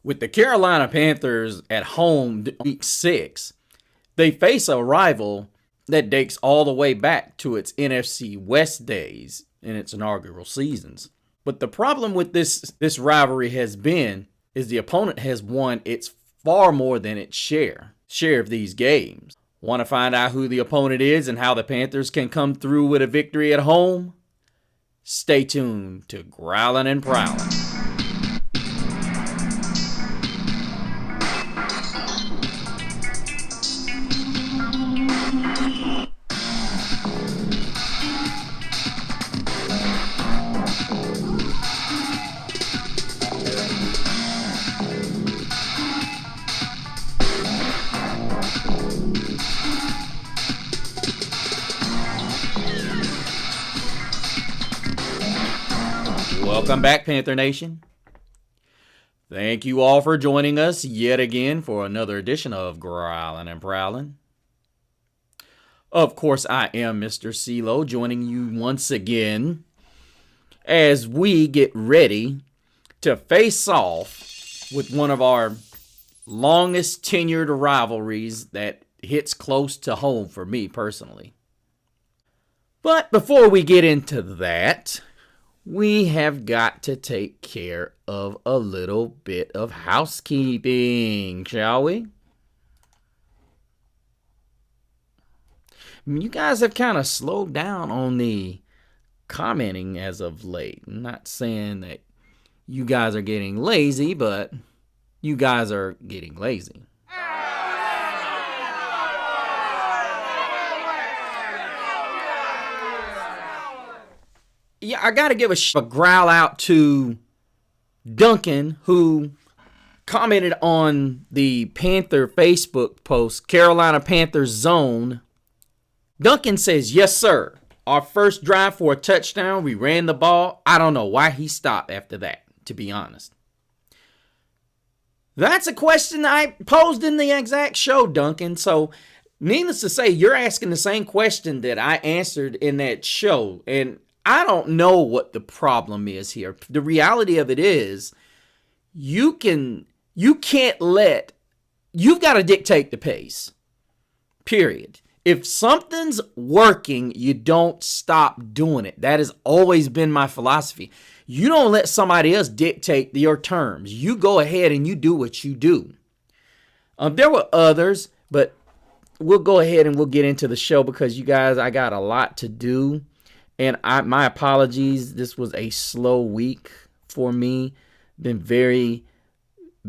With the Carolina Panthers at home week 6, they face a rival that dates all the way back to its NFC West days in its inaugural seasons. But the problem with this rivalry has been is the opponent has won its far more than its share of these games. Want to find out who the opponent is and how the Panthers can come through with a victory at home? Stay tuned to Growlin' and Prowlin'. Welcome back, Panther Nation. Thank you all for joining us yet again for another edition of Growlin' and Prowlin'. Of course, I am Mr. CeeLo, joining you once again as we get ready to face off with one of our longest tenured rivalries that hits close to home for me personally. But before we get into that, we have got to take care of a little bit of housekeeping, shall we? You guys have kind of slowed down on the commenting as of late. I'm not saying that you guys are getting lazy, but you guys are getting lazy. Yeah, I got to give a growl out to Duncan, who commented on the Panther Facebook post, Carolina Panthers Zone. Duncan says, yes, sir. Our first drive for a touchdown, we ran the ball. I don't know why he stopped after that, to be honest. That's a question I posed in the exact show, Duncan. So, needless to say, you're asking the same question that I answered in that show. And I don't know what the problem is here. The reality of it is, you've got to dictate the pace. Period. If something's working, you don't stop doing it. That has always been my philosophy. You don't let somebody else dictate your terms. You go ahead and you do what you do. There were others, but we'll go ahead and we'll get into the show because you guys, I got a lot to do. And my apologies. This was a slow week for me. Been very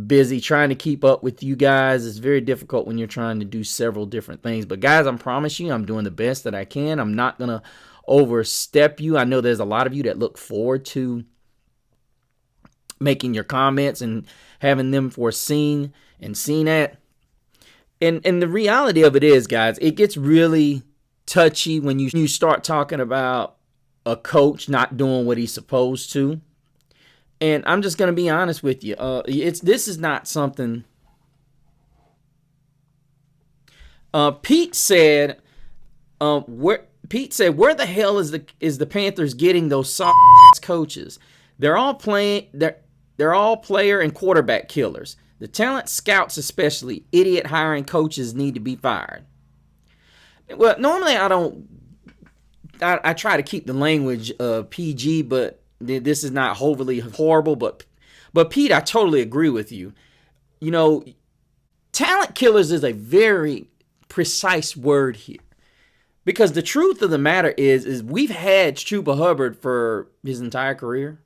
busy trying to keep up with you guys. It's very difficult when you're trying to do several different things. But guys, I promise you, I'm doing the best that I can. I'm not going to overstep you. I know there's a lot of you that look forward to making your comments and having them foreseen and seen at. And the reality of it is, guys, it gets really touchy when you start talking about a coach not doing what he's supposed to. And I'm just going to be honest with you. This is not something. Pete said, where the hell is the Panthers getting those soft coaches? They're all player and quarterback killers. The talent scouts, especially idiot hiring coaches, need to be fired. Well, normally I try to keep the language PG, but this is not overly horrible. But Pete, I totally agree with you. You know, talent killers is a very precise word here. Because the truth of the matter is we've had Chuba Hubbard for his entire career.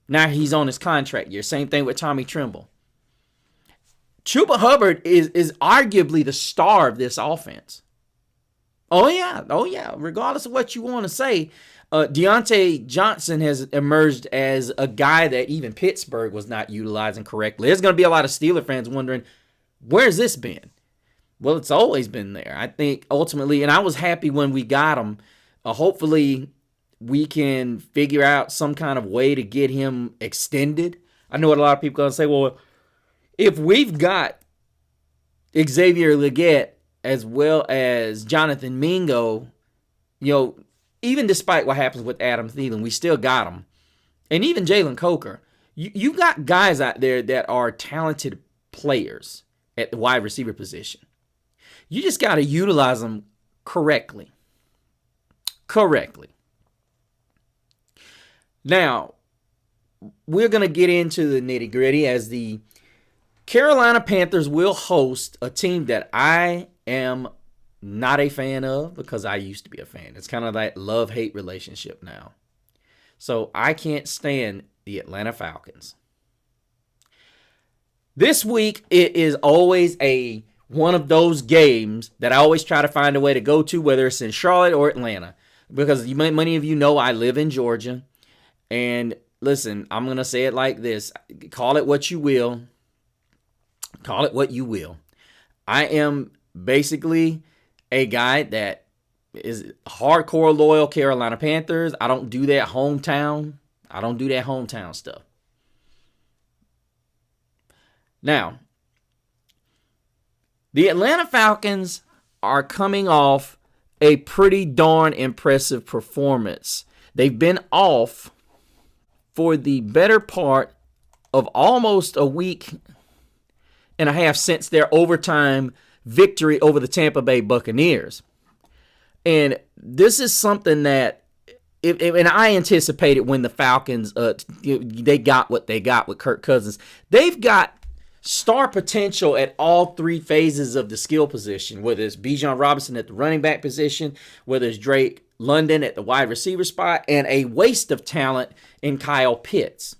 Now he's on his contract year. Same thing with Tommy Tremble. Chuba Hubbard is arguably the star of this offense. Oh, yeah. Regardless of what you want to say, Deontay Johnson has emerged as a guy that even Pittsburgh was not utilizing correctly. There's going to be a lot of Steeler fans wondering, where's this been? Well, it's always been there. I think ultimately, and I was happy when we got him. Hopefully, we can figure out some kind of way to get him extended. I know what a lot of people are going to say, well, if we've got Xavier Legette as well as Jonathan Mingo, even despite what happens with Adam Thielen, we still got him. And even Jalen Coker, You got guys out there that are talented players at the wide receiver position. You just got to utilize them correctly. Now, we're going to get into the nitty-gritty as the Carolina Panthers will host a team that I am not a fan of because I used to be a fan. It's kind of that love-hate relationship now. So I can't stand the Atlanta Falcons. This week, it is always one of those games that I always try to find a way to go to, whether it's in Charlotte or Atlanta. Because many of you know I live in Georgia. And listen, I'm going to say it like this. Call it what you will. I am basically a guy that is hardcore loyal Carolina Panthers. I don't do that hometown stuff. Now, the Atlanta Falcons are coming off a pretty darn impressive performance. They've been off for the better part of almost a week and a half since their overtime victory over the Tampa Bay Buccaneers. And this is something that, and I anticipated when the Falcons, they got what they got with Kirk Cousins. They've got star potential at all three phases of the skill position, whether it's Bijan Robinson at the running back position, whether it's Drake London at the wide receiver spot, and a waste of talent in Kyle Pitts.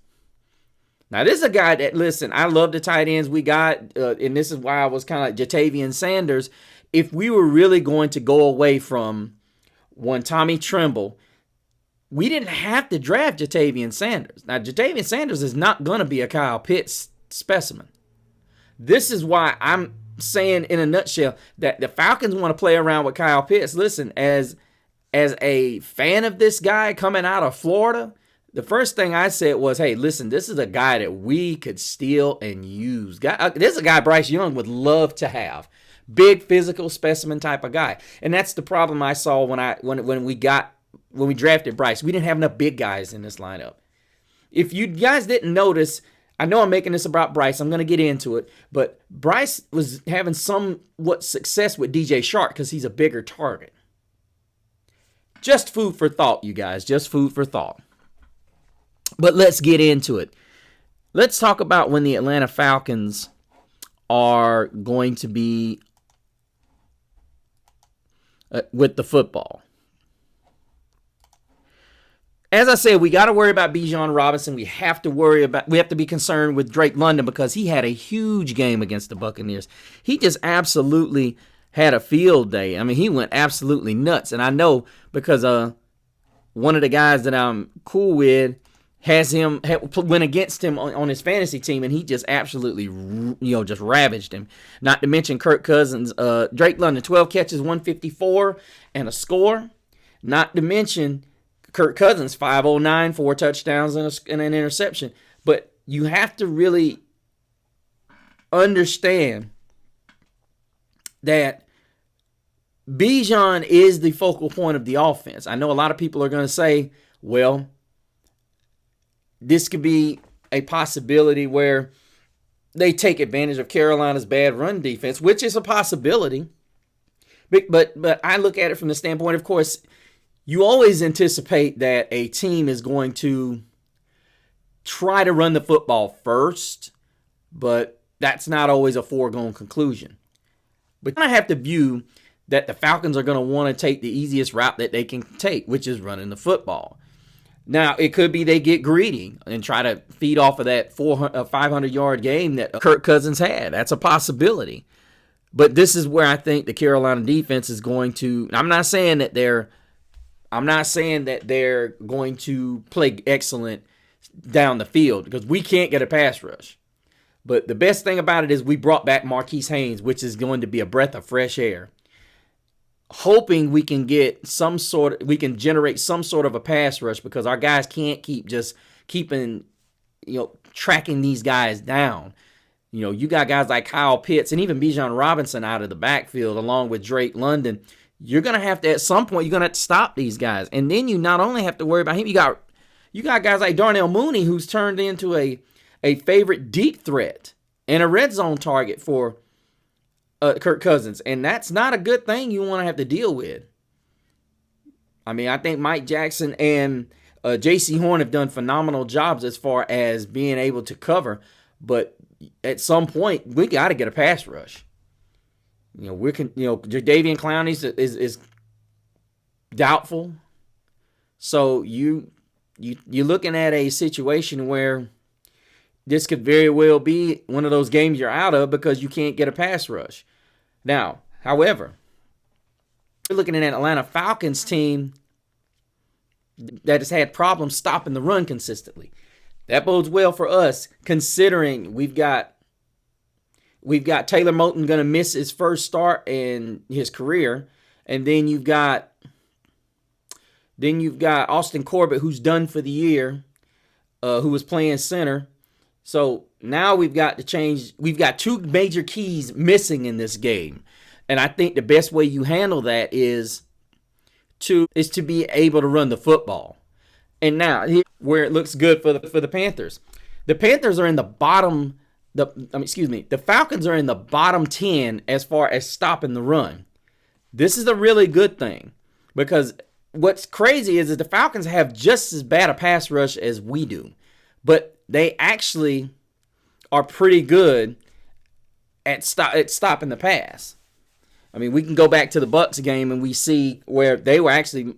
Now, this is a guy that, listen, I love the tight ends we got, and this is why I was kind of like Jatavian Sanders. If we were really going to go away from one Tommy Tremble, we didn't have to draft Jatavian Sanders. Now, Jatavian Sanders is not going to be a Kyle Pitts specimen. This is why I'm saying in a nutshell that the Falcons want to play around with Kyle Pitts. Listen, as a fan of this guy coming out of Florida, the first thing I said was, hey, listen, this is a guy that we could steal and use. This is a guy Bryce Young would love to have. Big physical specimen type of guy. And that's the problem I saw when we drafted Bryce. We didn't have enough big guys in this lineup. If you guys didn't notice, I know I'm making this about Bryce. I'm going to get into it. But Bryce was having somewhat success with DJ Shark because he's a bigger target. Just food for thought, you guys. Just food for thought. But let's get into it. Let's talk about when the Atlanta Falcons are going to be with the football. As I said, we got to worry about Bijan Robinson. We have to be concerned with Drake London because he had a huge game against the Buccaneers. He just absolutely had a field day. I mean, he went absolutely nuts. And I know because one of the guys that I'm cool with went against him on his fantasy team, and he just absolutely, just ravaged him. Not to mention Kirk Cousins, Drake London, 12 catches, 154, and a score. Not to mention Kirk Cousins, 509, 4 touchdowns and an interception. But you have to really understand that Bijan is the focal point of the offense. I know a lot of people are going to say, well, this could be a possibility where they take advantage of Carolina's bad run defense, which is a possibility. But I look at it from the standpoint, of course, you always anticipate that a team is going to try to run the football first, but that's not always a foregone conclusion. But I have to view that the Falcons are going to want to take the easiest route that they can take, which is running the football. Now, it could be they get greedy and try to feed off of that 500-yard game that Kirk Cousins had. That's a possibility. But this is where I think the Carolina defense is going to – I'm not saying that they're going to play excellent down the field because we can't get a pass rush. But the best thing about it is we brought back Marquise Haynes, which is going to be a breath of fresh air. Hoping we can generate some sort of a pass rush because our guys can't keep just tracking these guys down. You got guys like Kyle Pitts and even Bijan Robinson out of the backfield along with Drake London. You're going to have to, at some point, you're going to have to stop these guys. And then you not only have to worry about him, you You got guys like Darnell Mooney, who's turned into a favorite deep threat and a red zone target for Kirk Cousins. And that's not a good thing you want to have to deal with. I mean, I think Mike Jackson and J.C. Horn have done phenomenal jobs as far as being able to cover. But at some point, we got to get a pass rush. Jadeveon Clowney is doubtful. So you're looking at a situation where this could very well be one of those games you're out of because you can't get a pass rush. Now, however, we're looking at an Atlanta Falcons team that has had problems stopping the run consistently. That bodes well for us, considering we've got Taylor Moton going to miss his first start in his career, and then you've got Austin Corbett, who's done for the year, who was playing center. So now we've got to change. We've got two major keys missing in this game, and I think the best way you handle that is to be able to run the football. And now where it looks good for the Panthers. The Panthers are in the bottom. The Falcons are in the bottom 10 as far as stopping the run. This is a really good thing because what's crazy is that the Falcons have just as bad a pass rush as we do, but they actually are pretty good at stopping the pass. I mean, we can go back to the Bucs game and we see where they were actually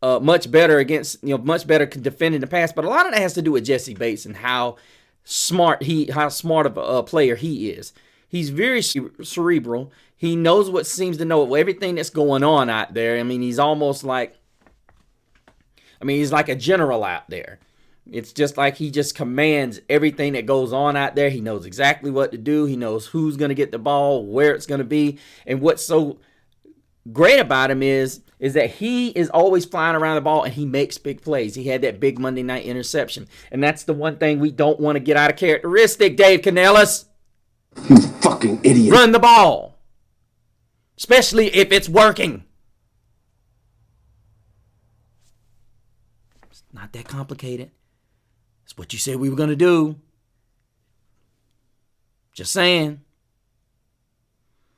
much better defending the pass. But a lot of that has to do with Jesse Bates and how smart of a player he is. He's very cerebral. He knows what seems to know everything that's going on out there. I mean, he's like a general out there. It's just like he just commands everything that goes on out there. He knows exactly what to do. He knows who's going to get the ball, where it's going to be. And what's so great about him is that he is always flying around the ball and he makes big plays. He had that big Monday night interception. And that's the one thing we don't want to get out of characteristic, Dave Canellis. You fucking idiot. Run the ball. Especially if it's working. It's not that complicated. It's what you said we were going to do. Just saying.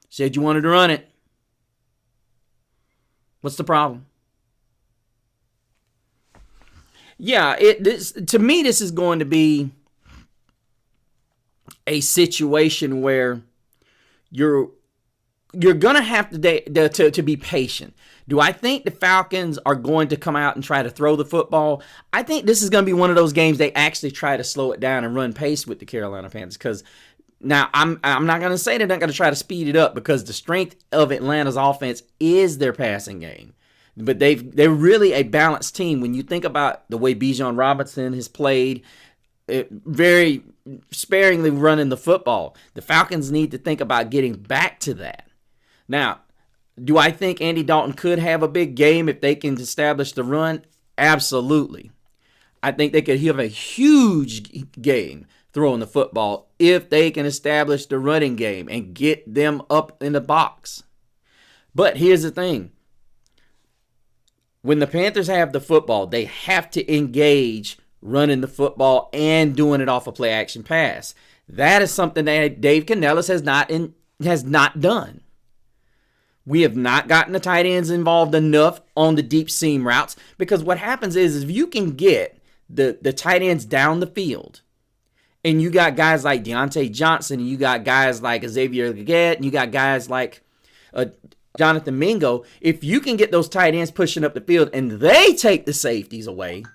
Said you wanted to run it. What's the problem? Yeah, to me, this is going to be a situation where you're going to have to be patient. Do I think the Falcons are going to come out and try to throw the football? I think this is going to be one of those games they actually try to slow it down and run pace with the Carolina Panthers. Because now I'm not going to say they're not going to try to speed it up because the strength of Atlanta's offense is their passing game. But they're really a balanced team. When you think about the way Bijan Robinson has played, very sparingly running the football, the Falcons need to think about getting back to that. Now, do I think Andy Dalton could have a big game if they can establish the run? Absolutely. I think they could have a huge game throwing the football if they can establish the running game and get them up in the box. But here's the thing. When the Panthers have the football, they have to engage running the football and doing it off a play-action pass. That is something that Dave Canellis has not done. We have not gotten the tight ends involved enough on the deep seam routes because what happens is if you can get the tight ends down the field and you got guys like Deontay Johnson and you got guys like Xavier Leggett and you got guys like Jonathan Mingo, if you can get those tight ends pushing up the field and they take the safeties away,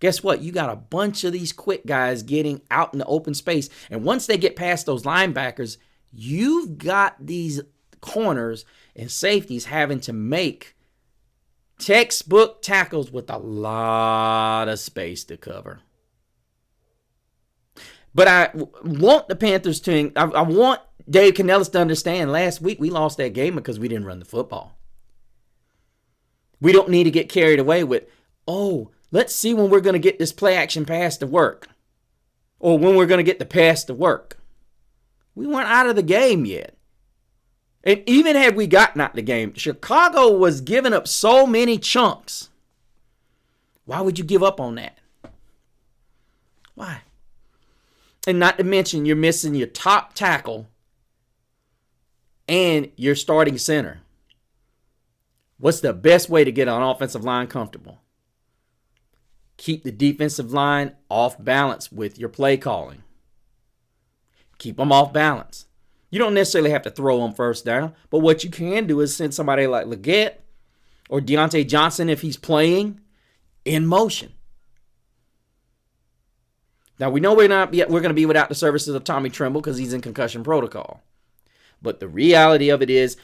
guess what? You got a bunch of these quick guys getting out in the open space. And once they get past those linebackers, you've got these corners and safeties having to make textbook tackles with a lot of space to cover. But I want the Panthers to, I want Dave Canellis to understand last week we lost that game because we didn't run the football. We don't need to get carried away with, let's see when we're going to get this play action pass to work. Or when we're going to get the pass to work. We weren't out of the game yet. And even had we gotten out the game, Chicago was giving up so many chunks. Why would you give up on that? Why? And not to mention, you're missing your top tackle and your starting center. What's the best way to get an offensive line comfortable? Keep the defensive line off balance with your play calling. Keep them off balance. You don't necessarily have to throw them first down, but what you can do is send somebody like Leggett or Deontay Johnson, if he's playing, in motion. Now, we know we're going to be without the services of Tommy Tremble because he's in concussion protocol. But the reality of it is,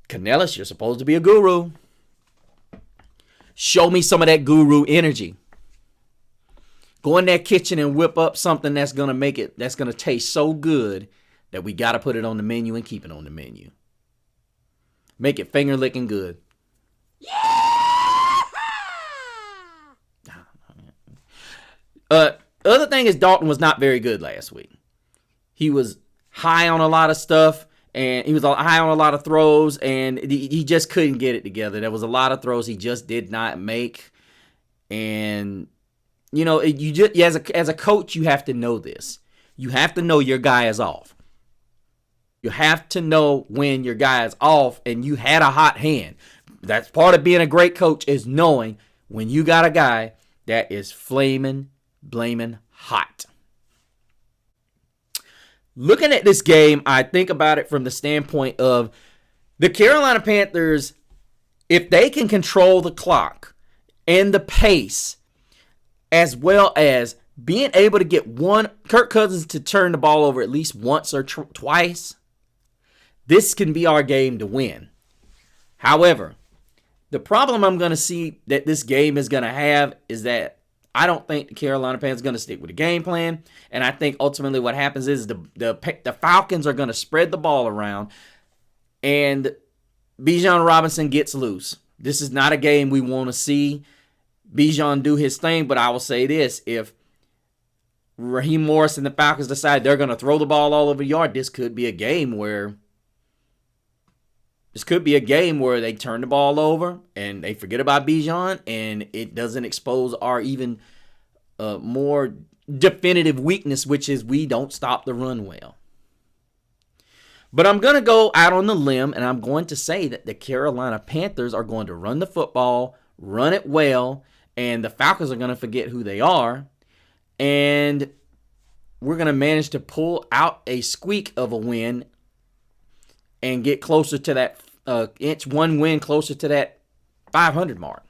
Canellis, you're supposed to be a guru. Show me some of that guru energy. Go in that kitchen and whip up something that's going to taste so good that we got to put it on the menu and keep it on the menu. Make it finger licking good. Other thing is Dalton was not very good last week. He was high on a lot of stuff, and he was high on a lot of throws, and he just couldn't get it together. There was a lot of throws he just did not make, and you know, as a coach, you have to know this. You have to know your guy is off. You have to know when your guy is off, and you had a hot hand. That's part of being a great coach, is knowing when you got a guy that is blaming hot. Looking at this game, I think about it from the standpoint of the Carolina Panthers. If they can control the clock and the pace, as well as being able to get Kirk Cousins to turn the ball over at least once or twice, this can be our game to win. However, the problem I'm going to see that this game is going to have is that I don't think the Carolina Panthers are going to stick with the game plan. And I think ultimately what happens is the Falcons are going to spread the ball around and Bijan Robinson gets loose. This is not a game we want to see Bijan do his thing, but I will say this. If Raheem Morris and the Falcons decide they're going to throw the ball all over the yard, this could be a game where they turn the ball over and they forget about Bijan, and it doesn't expose our even more definitive weakness, which is we don't stop the run well. But I'm going to go out on the limb, and I'm going to say that the Carolina Panthers are going to run the football, run it well, and the Falcons are going to forget who they are, and we're going to manage to pull out a squeak of a win and get closer to that one win, closer to that 500 mark.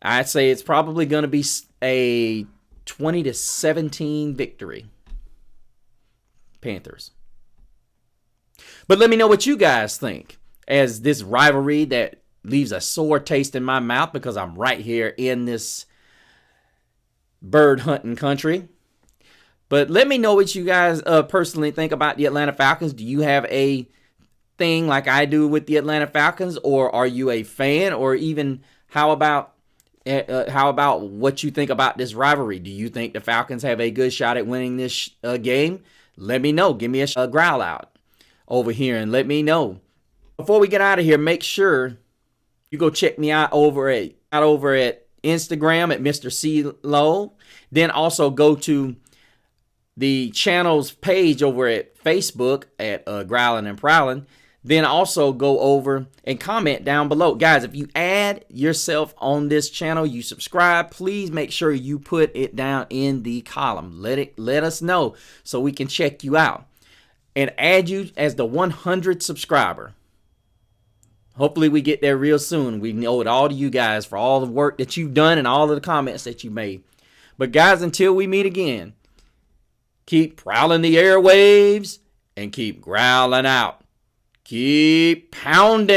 I'd say it's probably going to be a 20-17 victory. Panthers. But let me know what you guys think, as this rivalry that leaves a sore taste in my mouth because I'm right here in this bird hunting country. But let me know what you guys personally think about the Atlanta Falcons. Do you have a thing like I do with the Atlanta Falcons, or are you a fan? Or even how about what you think about this rivalry? Do you think the Falcons have a good shot at winning this game? Let me know. Give me a growl out over here and let me know. Before we get out of here, make sure you go check me out over at Instagram at Mr. C Low. Then also go to the channel's page over at Facebook at Growlin' and Prowlin'. Then also go over and comment down below. Guys, if you add yourself on this channel, you subscribe, please make sure you put it down in the column. Let us know so we can check you out and add you as the 100th subscriber. Hopefully we get there real soon. We owe it all to you guys for all the work that you've done and all of the comments that you made. But guys, until we meet again, keep prowling the airwaves and keep growling out. Keep pounding.